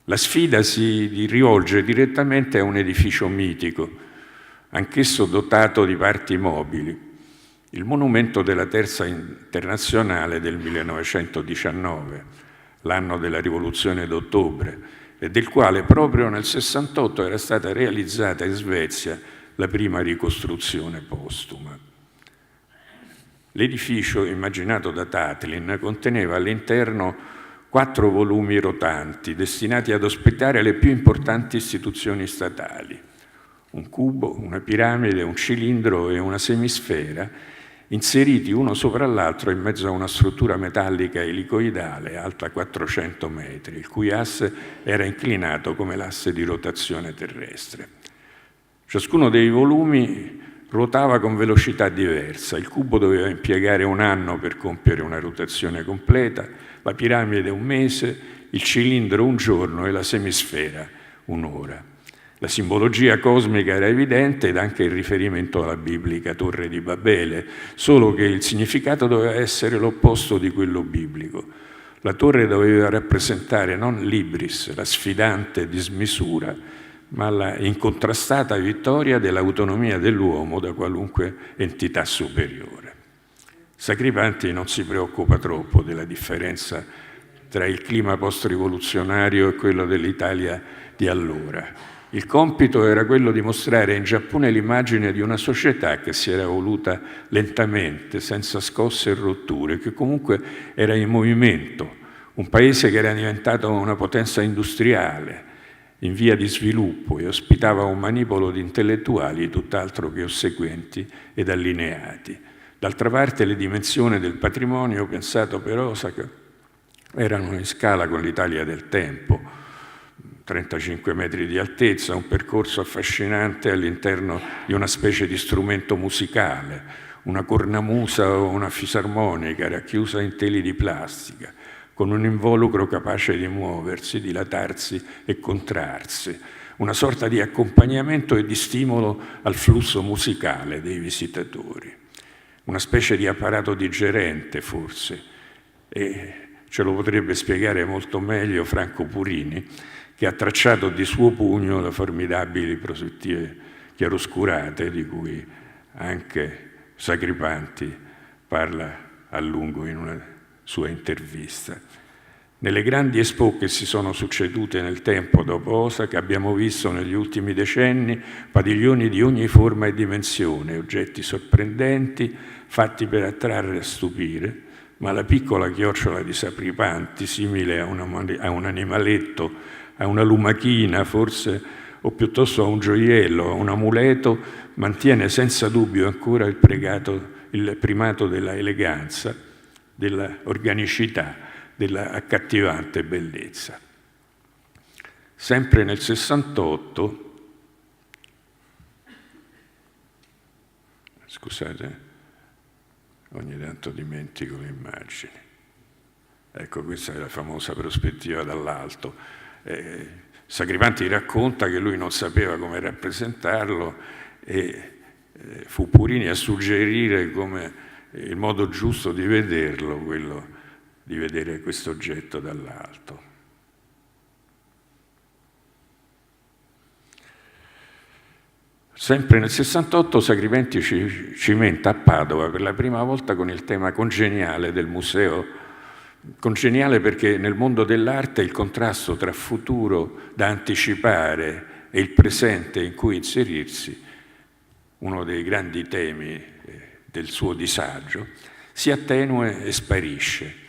La sfida si rivolge direttamente a un edificio mitico, anch'esso dotato di parti mobili, il monumento della Terza Internazionale del 1919, l'anno della Rivoluzione d'Ottobre, e del quale proprio nel 68 era stata realizzata in Svezia la prima ricostruzione postuma. L'edificio, immaginato da Tatlin, conteneva all'interno 4 volumi rotanti destinati ad ospitare le più importanti istituzioni statali: un cubo, una piramide, un cilindro e una semisfera, inseriti uno sopra l'altro in mezzo a una struttura metallica elicoidale alta 400 metri, il cui asse era inclinato come l'asse di rotazione terrestre. Ciascuno dei volumi ruotava con velocità diversa. Il cubo doveva impiegare 1 anno per compiere una rotazione completa, la piramide 1 mese, il cilindro 1 giorno e la semisfera 1 ora. La simbologia cosmica era evidente ed anche il riferimento alla biblica Torre di Babele, solo che il significato doveva essere l'opposto di quello biblico. La torre doveva rappresentare non l'ibris, la sfidante dismisura, ma la incontrastata vittoria dell'autonomia dell'uomo da qualunque entità superiore. Sacripanti non si preoccupa troppo della differenza tra il clima post-rivoluzionario e quello dell'Italia di allora. Il compito era quello di mostrare in Giappone l'immagine di una società che si era evoluta lentamente, senza scosse e rotture, che comunque era in movimento, un paese che era diventato una potenza industriale, in via di sviluppo, e ospitava un manipolo di intellettuali tutt'altro che ossequienti ed allineati. D'altra parte le dimensioni del patrimonio pensato per Osaka erano in scala con l'Italia del tempo: 35 metri di altezza, un percorso affascinante all'interno di una specie di strumento musicale, una cornamusa o una fisarmonica racchiusa in teli di plastica, con un involucro capace di muoversi, dilatarsi e contrarsi, una sorta di accompagnamento e di stimolo al flusso musicale dei visitatori, una specie di apparato digerente forse, e ce lo potrebbe spiegare molto meglio Franco Purini, che ha tracciato di suo pugno le formidabili prospettive chiaroscurate di cui anche Sacripanti parla a lungo in una sua intervista. Nelle grandi expo che si sono succedute nel tempo dopo Osaka abbiamo visto negli ultimi decenni padiglioni di ogni forma e dimensione, oggetti sorprendenti fatti per attrarre e stupire, ma la piccola chiocciola di Sacripanti, simile a un animaletto, a una lumachina forse, o piuttosto a un gioiello, a un amuleto, mantiene senza dubbio ancora il primato della eleganza, della organicità, della accattivante bellezza. Sempre nel 68, scusate, ogni tanto dimentico le immagini. Ecco, questa è la famosa prospettiva dall'alto. Sacripanti racconta che lui non sapeva come rappresentarlo e fu Purini a suggerire come il modo giusto di vederlo, quello di vedere questo oggetto dall'alto. Sempre nel 68 Sacripanti ci cimenta a Padova per la prima volta con il tema congeniale del museo. Congeniale perché nel mondo dell'arte il contrasto tra futuro da anticipare e il presente in cui inserirsi, uno dei grandi temi del suo disagio, si attenua e sparisce.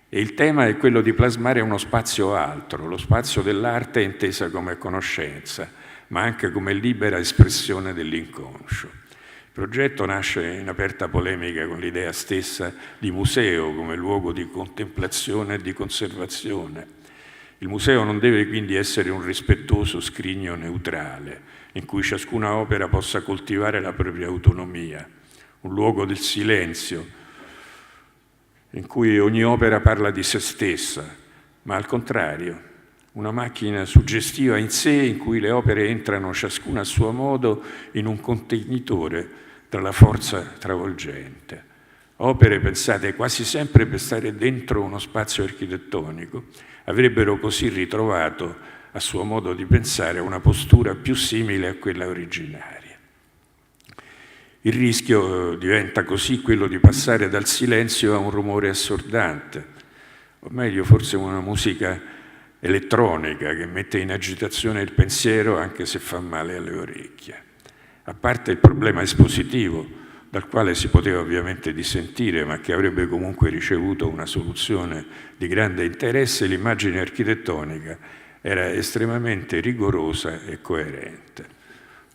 E il tema è quello di plasmare uno spazio altro, lo spazio dell'arte intesa come conoscenza, ma anche come libera espressione dell'inconscio. Il progetto nasce in aperta polemica con l'idea stessa di museo come luogo di contemplazione e di conservazione. Il museo non deve quindi essere un rispettoso scrigno neutrale, in cui ciascuna opera possa coltivare la propria autonomia, un luogo del silenzio, in cui ogni opera parla di se stessa, ma al contrario, una macchina suggestiva in sé in cui le opere entrano ciascuna a suo modo in un contenitore dalla forza travolgente. Opere pensate quasi sempre per stare dentro uno spazio architettonico avrebbero così ritrovato a suo modo di pensare, una postura più simile a quella originaria. Il rischio diventa così quello di passare dal silenzio a un rumore assordante, o meglio forse una musica elettronica che mette in agitazione il pensiero anche se fa male alle orecchie. A parte il problema espositivo, dal quale si poteva ovviamente dissentire, ma che avrebbe comunque ricevuto una soluzione di grande interesse, l'immagine architettonica era estremamente rigorosa e coerente.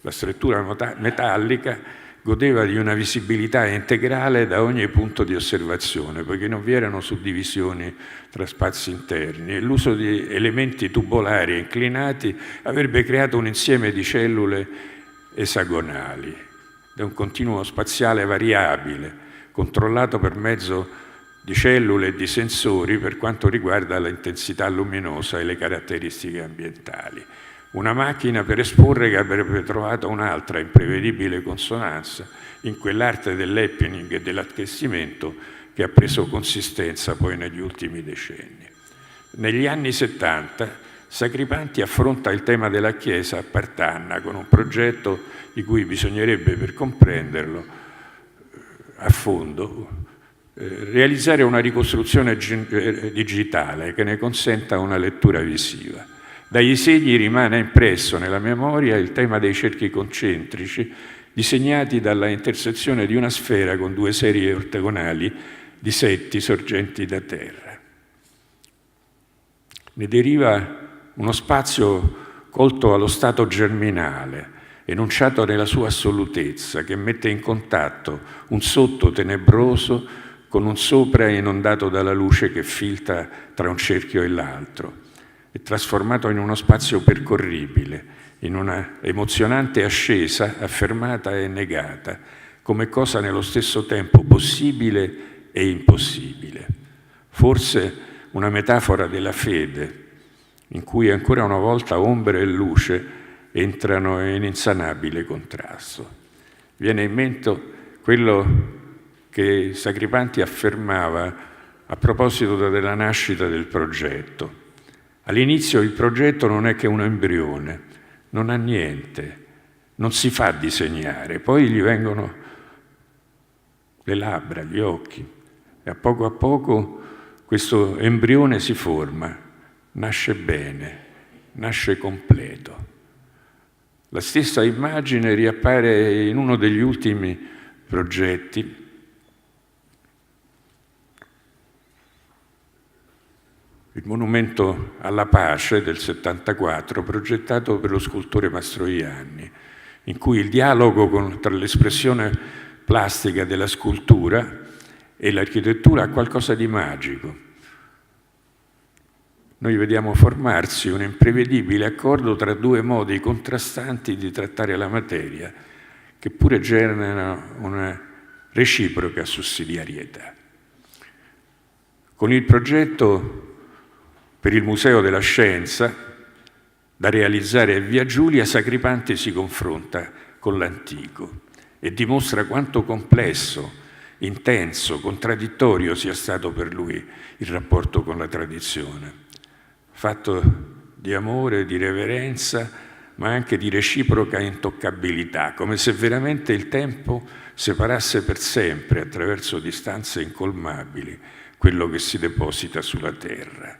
La struttura metallica godeva di una visibilità integrale da ogni punto di osservazione, poiché non vi erano suddivisioni tra spazi interni e l'uso di elementi tubolari e inclinati avrebbe creato un insieme di cellule esagonali, da un continuo spaziale variabile, controllato per mezzo di cellule e di sensori per quanto riguarda l'intensità luminosa e le caratteristiche ambientali. Una macchina per esporre che avrebbe trovato un'altra imprevedibile consonanza in quell'arte dell'happening e dell'accrescimento che ha preso consistenza poi negli ultimi decenni. Negli anni 70 Sacripanti affronta il tema della Chiesa a Partanna con un progetto di cui bisognerebbe, per comprenderlo a fondo, realizzare una ricostruzione digitale che ne consenta una lettura visiva. Dai segni rimane impresso nella memoria il tema dei cerchi concentrici disegnati dalla intersezione di una sfera con due serie ortogonali di setti sorgenti da terra. Ne deriva uno spazio colto allo stato germinale, enunciato nella sua assolutezza, che mette in contatto un sotto tenebroso con un sopra inondato dalla luce che filtra tra un cerchio e l'altro. È trasformato in uno spazio percorribile, in una emozionante ascesa affermata e negata, come cosa nello stesso tempo possibile e impossibile. Forse una metafora della fede, in cui ancora una volta ombra e luce entrano in insanabile contrasto. Viene in mente quello che Sacripanti affermava a proposito della nascita del progetto. All'inizio il progetto non è che un embrione, non ha niente, non si fa disegnare, poi gli vengono le labbra, gli occhi, e a poco questo embrione si forma, nasce bene, nasce completo. La stessa immagine riappare in uno degli ultimi progetti, il monumento alla pace del 74, progettato per lo scultore Mastroianni, in cui il dialogo tra l'espressione plastica della scultura e l'architettura ha qualcosa di magico. Noi vediamo formarsi un imprevedibile accordo tra due modi contrastanti di trattare la materia, che pure generano una reciproca sussidiarietà. Con il progetto per il Museo della Scienza, da realizzare a Via Giulia, Sacripanti si confronta con l'antico e dimostra quanto complesso, intenso, contraddittorio sia stato per lui il rapporto con la tradizione, fatto di amore, di reverenza, ma anche di reciproca intoccabilità, come se veramente il tempo separasse per sempre, attraverso distanze incolmabili, quello che si deposita sulla terra.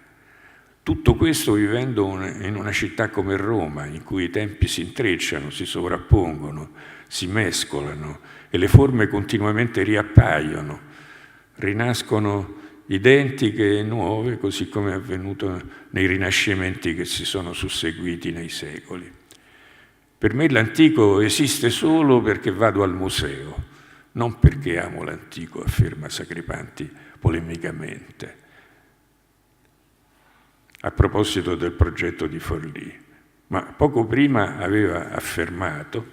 Tutto questo vivendo in una città come Roma, in cui i tempi si intrecciano, si sovrappongono, si mescolano e le forme continuamente riappaiono, rinascono identiche e nuove, così come è avvenuto nei rinascimenti che si sono susseguiti nei secoli. Per me l'antico esiste solo perché vado al museo, non perché amo l'antico, afferma Sacripanti polemicamente, a proposito del progetto di Forlì. Ma poco prima aveva affermato: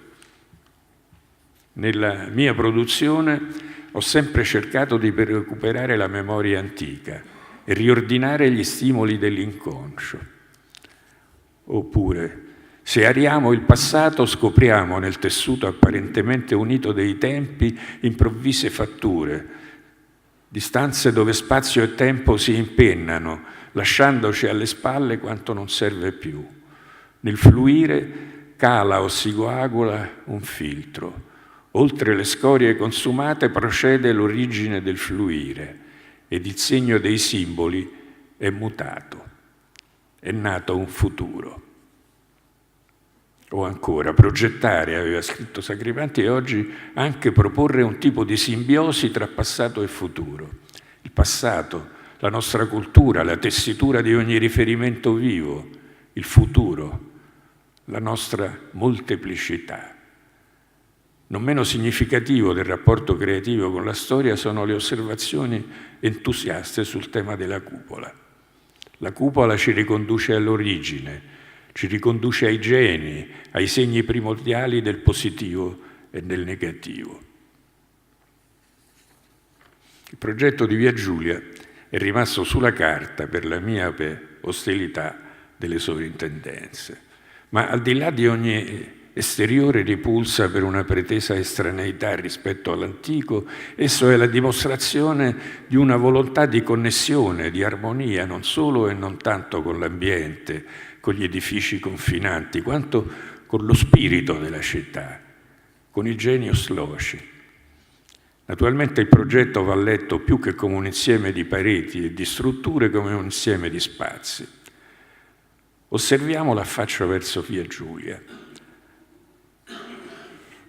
nella mia produzione ho sempre cercato di recuperare la memoria antica e riordinare gli stimoli dell'inconscio. Oppure, se ariamo il passato, scopriamo nel tessuto apparentemente unito dei tempi improvvise fatture, distanze dove spazio e tempo si impennano, lasciandoci alle spalle quanto non serve più. Nel fluire cala o si coagula un filtro. Oltre le scorie consumate procede l'origine del fluire ed il segno dei simboli è mutato. È nato un futuro. O ancora, progettare, aveva scritto Sacripanti, e oggi anche proporre un tipo di simbiosi tra passato e futuro. Il passato, la nostra cultura, la tessitura di ogni riferimento vivo, il futuro, la nostra molteplicità. Non meno significativo del rapporto creativo con la storia sono le osservazioni entusiaste sul tema della cupola. La cupola ci riconduce all'origine, ci riconduce ai geni, ai segni primordiali del positivo e del negativo. Il progetto di Via Giulia è rimasto sulla carta per la miope ostilità delle sovrintendenze, ma al di là di ogni esteriore ripulsa per una pretesa estraneità rispetto all'antico, esso è la dimostrazione di una volontà di connessione, di armonia, non solo e non tanto con l'ambiente, con gli edifici confinanti, quanto con lo spirito della città, con il genius loci. Naturalmente il progetto va letto più che come un insieme di pareti e di strutture, come un insieme di spazi. Osserviamo l'affaccio verso Via Giulia.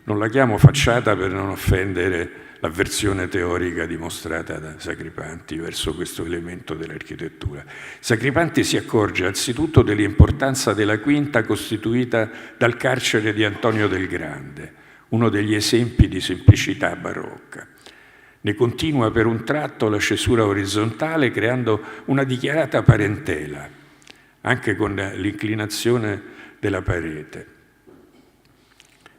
Non la chiamo facciata per non offendere l'avversione teorica dimostrata da Sacripanti verso questo elemento dell'architettura. Sacripanti si accorge anzitutto dell'importanza della quinta costituita dal carcere di Antonio del Grande, uno degli esempi di semplicità barocca. Ne continua per un tratto la cesura orizzontale creando una dichiarata parentela, anche con l'inclinazione della parete,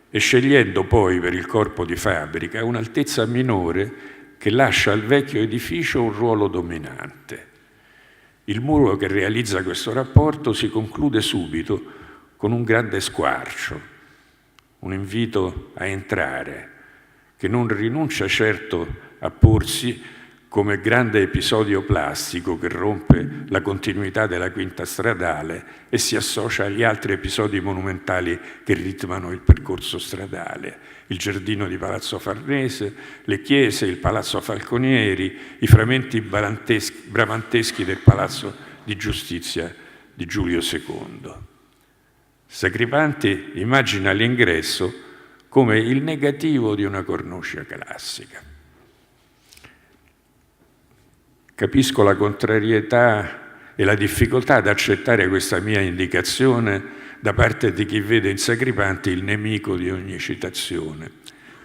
e scegliendo poi per il corpo di fabbrica un'altezza minore che lascia al vecchio edificio un ruolo dominante. Il muro che realizza questo rapporto si conclude subito con un grande squarcio, un invito a entrare, che non rinuncia certo a porsi come grande episodio plastico che rompe la continuità della quinta stradale e si associa agli altri episodi monumentali che ritmano il percorso stradale: il giardino di Palazzo Farnese, le chiese, il Palazzo Falconieri, i frammenti bramanteschi del Palazzo di Giustizia di Giulio II. Sacripanti immagina l'ingresso come il negativo di una cornice classica. Capisco la contrarietà e la difficoltà ad accettare questa mia indicazione da parte di chi vede in Sacripanti il nemico di ogni citazione,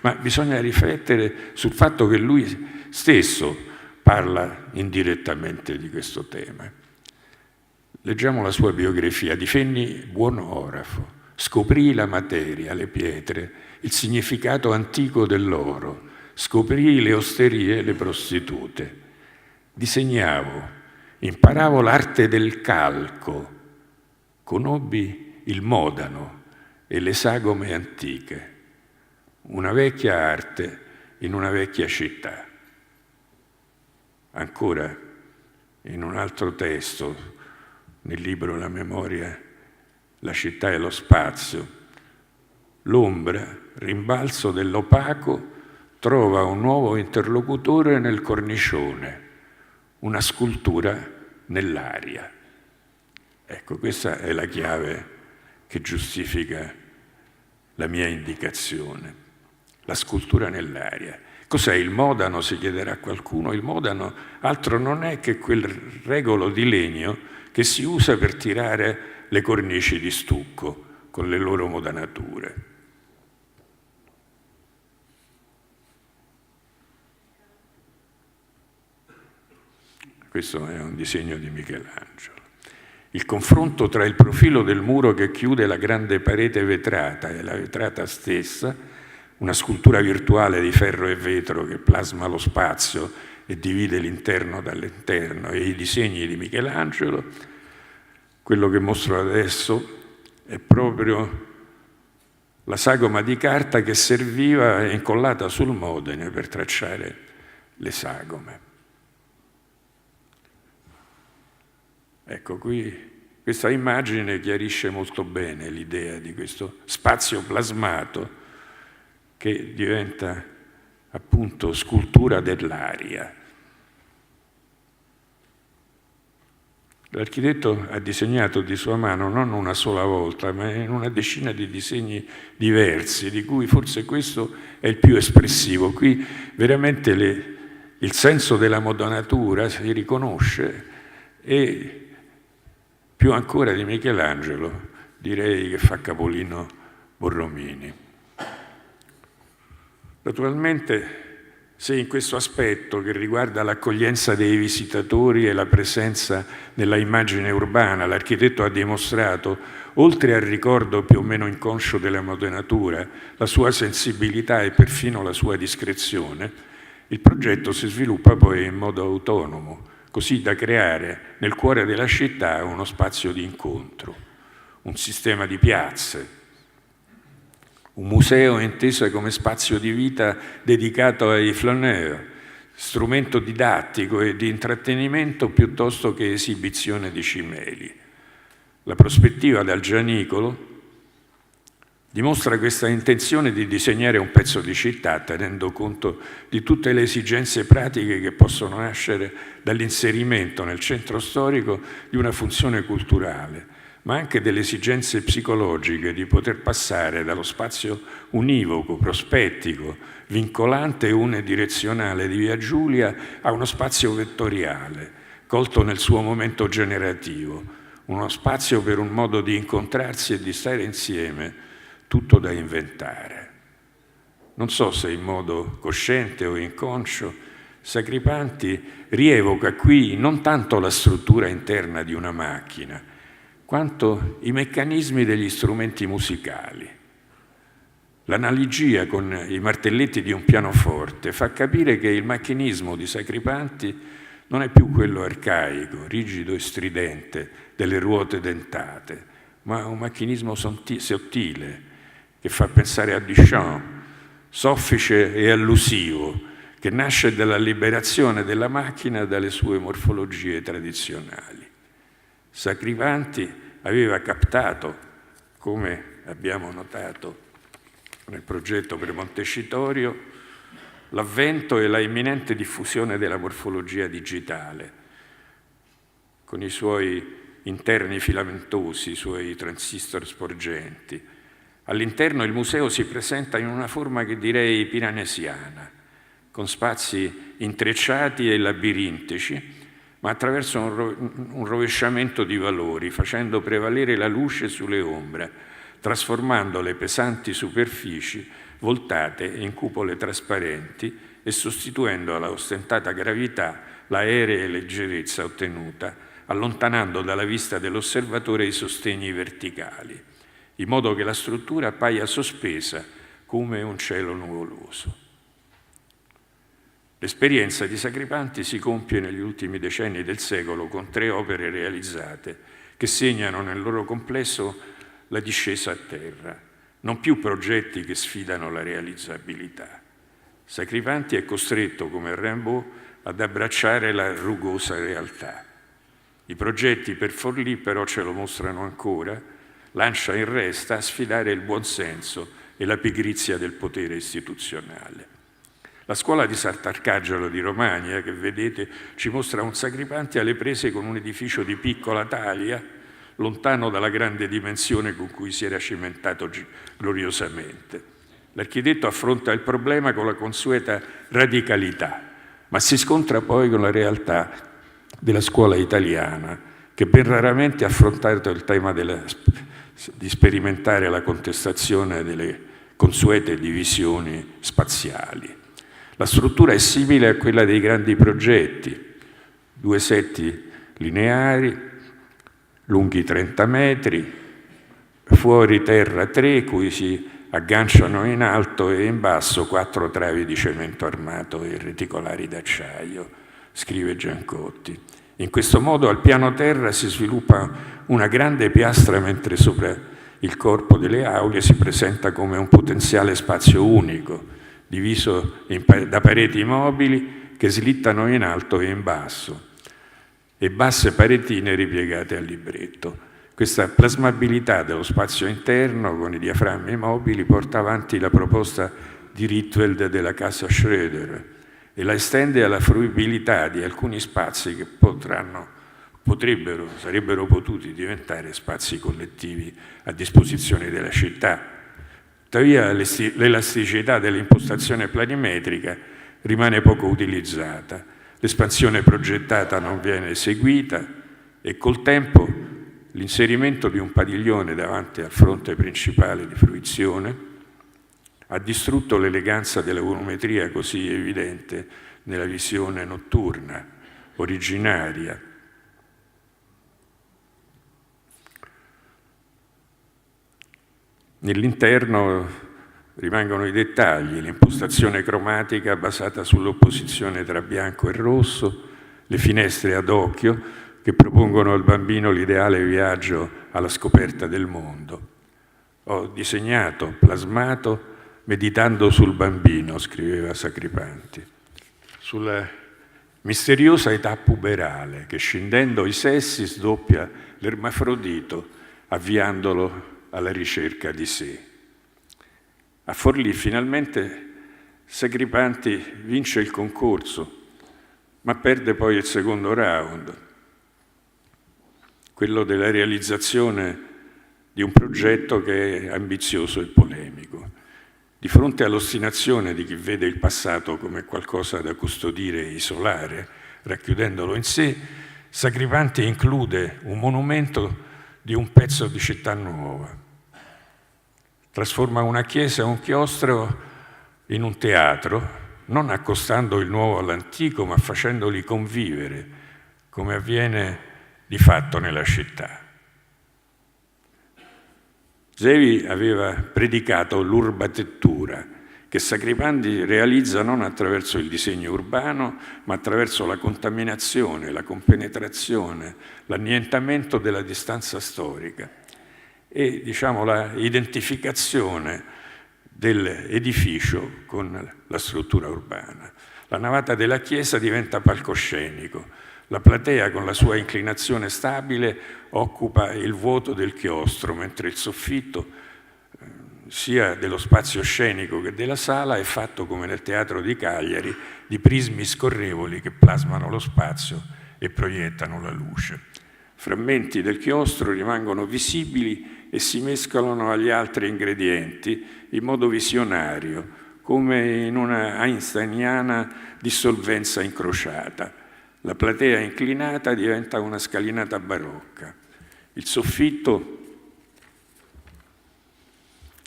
ma bisogna riflettere sul fatto che lui stesso parla indirettamente di questo tema. Leggiamo la sua biografia. Divenne buon orafo, scoprì la materia, le pietre, il significato antico dell'oro, scoprì le osterie e le prostitute. Disegnavo, imparavo l'arte del calco, conobbi il modano e le sagome antiche, una vecchia arte in una vecchia città. Ancora, in un altro testo, nel libro La memoria, la città e lo spazio, l'ombra, rimbalzo dell'opaco, trova un nuovo interlocutore nel cornicione, una scultura nell'aria. Ecco, questa è la chiave che giustifica la mia indicazione, la scultura nell'aria. Cos'è il modano, si chiederà qualcuno? Il modano altro non è che quel regolo di legno che si usa per tirare le cornici di stucco con le loro modanature. Questo è un disegno di Michelangelo. Il confronto tra il profilo del muro che chiude la grande parete vetrata e la vetrata stessa, una scultura virtuale di ferro e vetro che plasma lo spazio e divide l'interno dall'interno, e i disegni di Michelangelo, quello che mostro adesso è proprio la sagoma di carta che serviva incollata sul modene per tracciare le sagome. Ecco, qui Questa immagine chiarisce molto bene l'idea di questo spazio plasmato che diventa appunto scultura dell'aria. L'architetto ha disegnato di sua mano non una sola volta, ma in una decina di disegni diversi, di cui forse questo è il più espressivo. Qui veramente il senso della modanatura si riconosce, e più ancora di Michelangelo direi che fa capolino Borromini. Naturalmente, se in questo aspetto che riguarda l'accoglienza dei visitatori e la presenza nella immagine urbana l'architetto ha dimostrato, oltre al ricordo più o meno inconscio della modanatura, la sua sensibilità e perfino la sua discrezione, il progetto si sviluppa poi in modo autonomo, così da creare nel cuore della città uno spazio di incontro, un sistema di piazze, un museo inteso come spazio di vita dedicato ai flâneurs, strumento didattico e di intrattenimento piuttosto che esibizione di cimeli. La prospettiva dal Gianicolo dimostra questa intenzione di disegnare un pezzo di città tenendo conto di tutte le esigenze pratiche che possono nascere dall'inserimento nel centro storico di una funzione culturale, ma anche delle esigenze psicologiche di poter passare dallo spazio univoco, prospettico, vincolante e unidirezionale di Via Giulia a uno spazio vettoriale, colto nel suo momento generativo, uno spazio per un modo di incontrarsi e di stare insieme, tutto da inventare. Non so se in modo cosciente o inconscio, Sacripanti rievoca qui non tanto la struttura interna di una macchina, quanto i meccanismi degli strumenti musicali. L'analogia con i martelletti di un pianoforte fa capire che il macchinismo di Sacripanti non è più quello arcaico, rigido e stridente delle ruote dentate, ma un macchinismo sottile che fa pensare a Duchamp, soffice e allusivo, che nasce dalla liberazione della macchina dalle sue morfologie tradizionali. Sacripanti aveva captato, come abbiamo notato nel progetto per Montecitorio, l'avvento e la imminente diffusione della morfologia digitale, con i suoi interni filamentosi, i suoi transistor sporgenti. All'interno il museo si presenta in una forma che direi piranesiana, con spazi intrecciati e labirintici, ma attraverso un rovesciamento di valori, facendo prevalere la luce sulle ombre, trasformando le pesanti superfici voltate in cupole trasparenti e sostituendo alla ostentata gravità l'aerea leggerezza ottenuta, allontanando dalla vista dell'osservatore i sostegni verticali, in modo che la struttura appaia sospesa come un cielo nuvoloso. L'esperienza di Sacripanti si compie negli ultimi decenni del secolo con 3 opere realizzate che segnano nel loro complesso la discesa a terra, non più progetti che sfidano la realizzabilità. Sacripanti è costretto, come Rimbaud, ad abbracciare la rugosa realtà. I progetti per Forlì però ce lo mostrano ancora, lancia in resta a sfidare il buonsenso e la pigrizia del potere istituzionale. La scuola di Sant'Arcangelo di Romagna, che vedete, ci mostra un Sacripanti alle prese con un edificio di piccola taglia, lontano dalla grande dimensione con cui si era cimentato gloriosamente. L'architetto affronta il problema con la consueta radicalità, ma si scontra poi con la realtà della scuola italiana, che ben raramente ha affrontato il tema di sperimentare la contestazione delle consuete divisioni spaziali. La struttura è simile a quella dei grandi progetti, 2 setti lineari, lunghi 30 metri, fuori terra 3, cui si agganciano in alto e in basso 4 travi di cemento armato e reticolari d'acciaio, scrive Giancotti. In questo modo al piano terra si sviluppa una grande piastra, mentre sopra il corpo delle aule si presenta come un potenziale spazio unico, diviso da pareti mobili che slittano in alto e in basso, e basse paretine ripiegate al libretto. Questa plasmabilità dello spazio interno con i diaframmi mobili porta avanti la proposta di Rietveld della casa Schröder e la estende alla fruibilità di alcuni spazi che sarebbero potuti diventare spazi collettivi a disposizione della città. Tuttavia l'elasticità dell'impostazione planimetrica rimane poco utilizzata, l'espansione progettata non viene eseguita e col tempo l'inserimento di un padiglione davanti al fronte principale di fruizione ha distrutto l'eleganza della volumetria così evidente nella visione notturna, originaria. Nell'interno rimangono i dettagli, l'impostazione cromatica basata sull'opposizione tra bianco e rosso, le finestre ad occhio che propongono al bambino l'ideale viaggio alla scoperta del mondo. Ho disegnato, plasmato, meditando sul bambino, scriveva Sacripanti, sulla misteriosa età puberale che scendendo i sessi sdoppia l'ermafrodito avviandolo alla ricerca di sé. A Forlì finalmente Sacripanti vince il concorso, ma perde poi il secondo round, quello della realizzazione di un progetto che è ambizioso e polemico. Di fronte all'ostinazione di chi vede il passato come qualcosa da custodire e isolare, racchiudendolo in sé, Sacripanti include un monumento di un pezzo di città nuova. Trasforma una chiesa e un chiostro in un teatro, non accostando il nuovo all'antico, ma facendoli convivere, come avviene di fatto nella città. Zevi aveva predicato l'urbatettura, che Sacripanti realizza non attraverso il disegno urbano, ma attraverso la contaminazione, la compenetrazione, l'annientamento della distanza storica e, diciamo, la identificazione dell'edificio con la struttura urbana. La navata della chiesa diventa palcoscenico. La platea, con la sua inclinazione stabile, occupa il vuoto del chiostro, mentre il soffitto, sia dello spazio scenico che della sala, è fatto, come nel teatro di Cagliari, di prismi scorrevoli che plasmano lo spazio e proiettano la luce. Frammenti del chiostro rimangono visibili e si mescolano agli altri ingredienti in modo visionario, come in una einsteiniana dissolvenza incrociata. La platea inclinata diventa una scalinata barocca. Il soffitto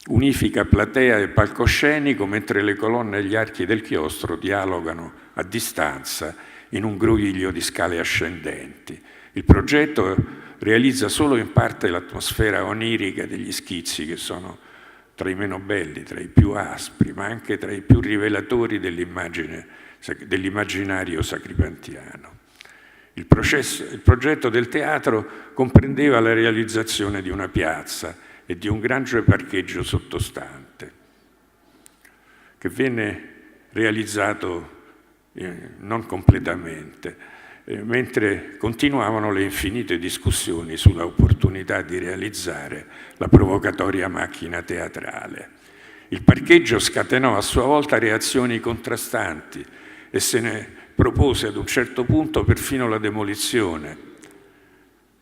unifica platea e palcoscenico, mentre le colonne e gli archi del chiostro dialogano a distanza in un groviglio di scale ascendenti. Il progetto realizza solo in parte l'atmosfera onirica degli schizzi, che sono tra i meno belli, tra i più aspri, ma anche tra i più rivelatori dell'immaginario sacripantiano. Il progetto del teatro comprendeva la realizzazione di una piazza e di un grande parcheggio sottostante, che venne realizzato non completamente, mentre continuavano le infinite discussioni sulla opportunità di realizzare la provocatoria macchina teatrale. Il parcheggio scatenò a sua volta reazioni contrastanti e se ne propose ad un certo punto perfino la demolizione.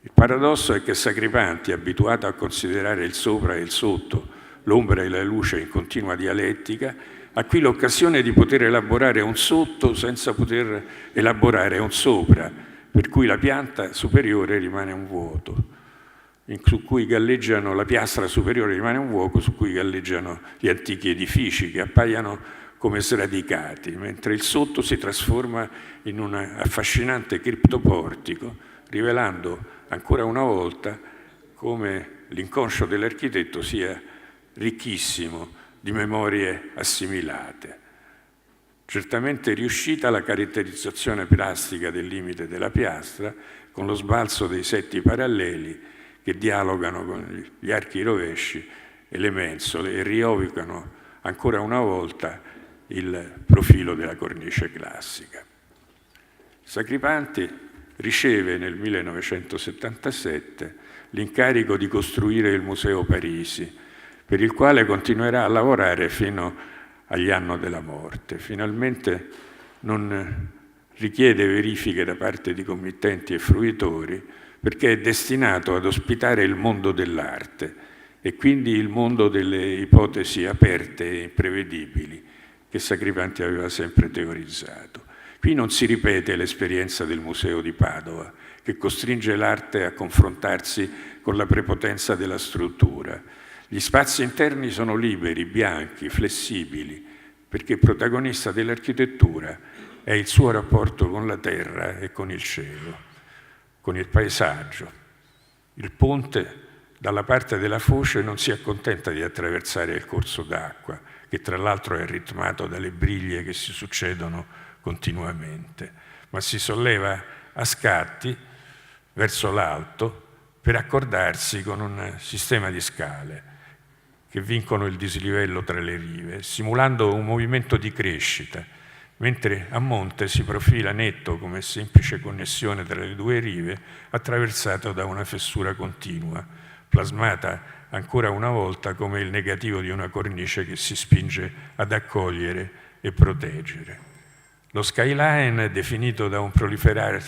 Il paradosso è che Sacripanti, abituato a considerare il sopra e il sotto, l'ombra e la luce in continua dialettica, ha qui l'occasione di poter elaborare un sotto senza poter elaborare un sopra, per cui la pianta superiore rimane un vuoto, su cui galleggiano, la piastra superiore rimane un vuoto su cui galleggiano gli antichi edifici che appaiono come sradicati, mentre il sotto si trasforma in un affascinante criptoportico, rivelando ancora una volta come l'inconscio dell'architetto sia ricchissimo di memorie assimilate. Certamente riuscita la caratterizzazione plastica del limite della piastra, con lo sbalzo dei setti paralleli che dialogano con gli archi rovesci e le mensole e rievocano ancora una volta il profilo della cornice classica. Sacripanti riceve nel 1977 l'incarico di costruire il Museo Parisi, per il quale continuerà a lavorare fino agli anni della morte. Finalmente non richiede verifiche da parte di committenti e fruitori, perché è destinato ad ospitare il mondo dell'arte e quindi il mondo delle ipotesi aperte e imprevedibili che Sacripanti aveva sempre teorizzato. Qui non si ripete l'esperienza del Museo di Padova, che costringe l'arte a confrontarsi con la prepotenza della struttura. Gli spazi interni sono liberi, bianchi, flessibili, perché il protagonista dell'architettura è il suo rapporto con la terra e con il cielo, con il paesaggio. Il ponte, dalla parte della foce, non si accontenta di attraversare il corso d'acqua, che tra l'altro è ritmato dalle briglie che si succedono continuamente, ma si solleva a scatti verso l'alto per accordarsi con un sistema di scale che vincono il dislivello tra le rive, simulando un movimento di crescita, mentre a monte si profila netto come semplice connessione tra le due rive, attraversato da una fessura continua, plasmata ancora una volta come il negativo di una cornice che si spinge ad accogliere e proteggere. Lo skyline è definito da un proliferare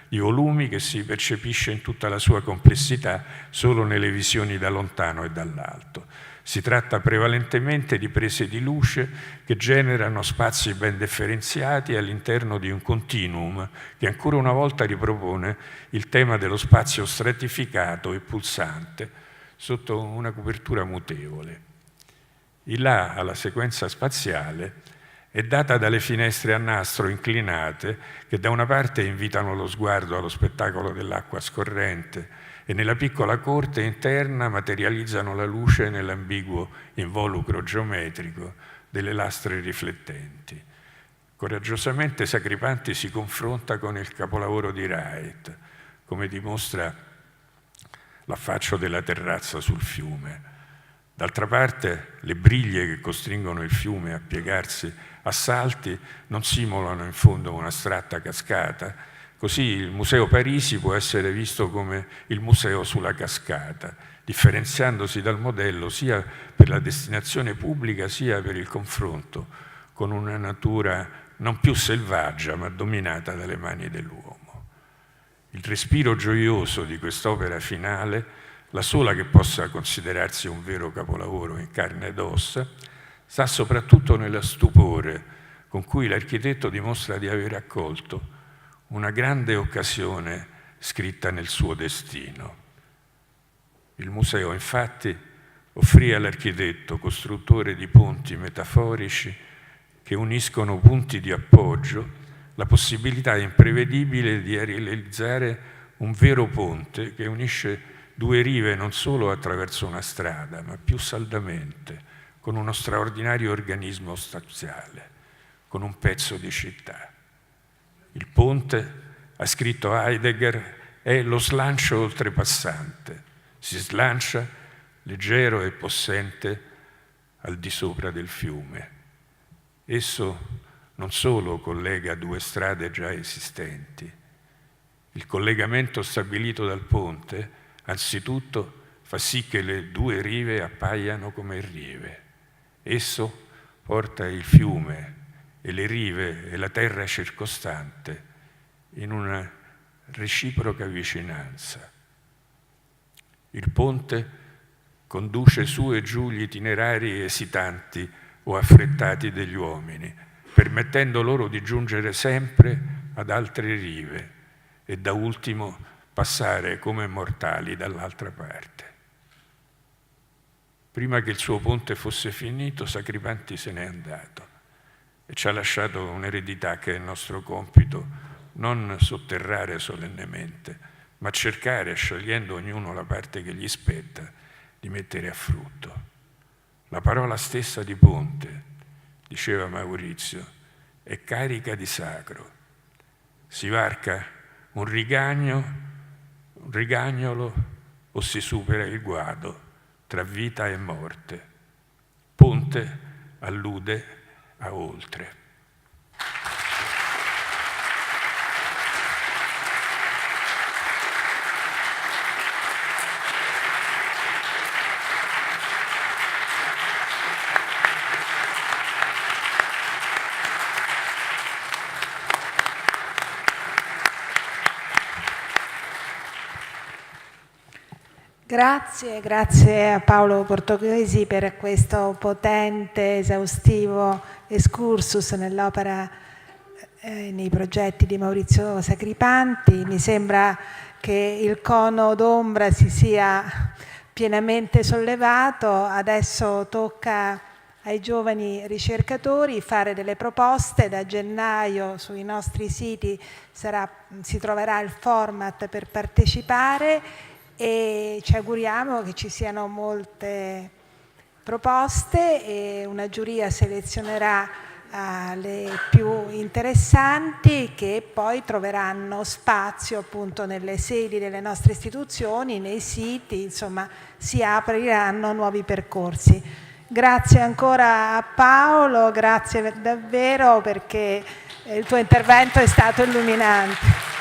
di volumi che si percepisce in tutta la sua complessità solo nelle visioni da lontano e dall'alto. Si tratta prevalentemente di prese di luce che generano spazi ben differenziati all'interno di un continuum che ancora una volta ripropone il tema dello spazio stratificato e pulsante sotto una copertura mutevole. Il là alla sequenza spaziale è data dalle finestre a nastro inclinate che da una parte invitano lo sguardo allo spettacolo dell'acqua scorrente e nella piccola corte interna materializzano la luce nell'ambiguo involucro geometrico delle lastre riflettenti. Coraggiosamente Sacripanti si confronta con il capolavoro di Wright, come dimostra l'affaccio della terrazza sul fiume. D'altra parte, le briglie che costringono il fiume a piegarsi a salti non simulano in fondo un'astratta cascata. Così il Museo Parisi può essere visto come il museo sulla cascata, differenziandosi dal modello sia per la destinazione pubblica sia per il confronto con una natura non più selvaggia ma dominata dalle mani dell'uomo. Il respiro gioioso di quest'opera finale, la sola che possa considerarsi un vero capolavoro in carne ed ossa, sta soprattutto nello stupore con cui l'architetto dimostra di aver accolto una grande occasione scritta nel suo destino. Il museo, infatti, offrì all'architetto, costruttore di ponti metaforici che uniscono punti di appoggio, la possibilità imprevedibile di realizzare un vero ponte che unisce due rive non solo attraverso una strada, ma più saldamente, con uno straordinario organismo spaziale, con un pezzo di città. Il ponte, ha scritto Heidegger, è lo slancio oltrepassante. Si slancia leggero e possente al di sopra del fiume. Esso non solo collega due strade già esistenti. Il collegamento stabilito dal ponte, anzitutto, fa sì che le due rive appaiano come rive. Esso porta il fiume e le rive e la terra circostante in una reciproca vicinanza. Il ponte conduce su e giù gli itinerari esitanti o affrettati degli uomini, permettendo loro di giungere sempre ad altre rive e da ultimo passare come mortali dall'altra parte. Prima che il suo ponte fosse finito, Sacripanti se n'è andato e ci ha lasciato un'eredità che è il nostro compito non sotterrare solennemente, ma cercare, scegliendo ognuno la parte che gli spetta, di mettere a frutto. La parola stessa di ponte, diceva Maurizio, è carica di sacro. Si varca un rigagnolo o si supera il guado tra vita e morte. Ponte allude a oltre. Grazie a Paolo Portoghesi per questo potente, esaustivo excursus nell'opera, nei progetti di Maurizio Sacripanti. Mi sembra che il cono d'ombra si sia pienamente sollevato, adesso tocca ai giovani ricercatori fare delle proposte. Da gennaio sui nostri siti si troverà il format per partecipare e ci auguriamo che ci siano molte proposte e una giuria selezionerà le più interessanti, che poi troveranno spazio appunto nelle sedi delle nostre istituzioni, nei siti, insomma si apriranno nuovi percorsi. Grazie ancora a Paolo, grazie davvero, perché il tuo intervento è stato illuminante.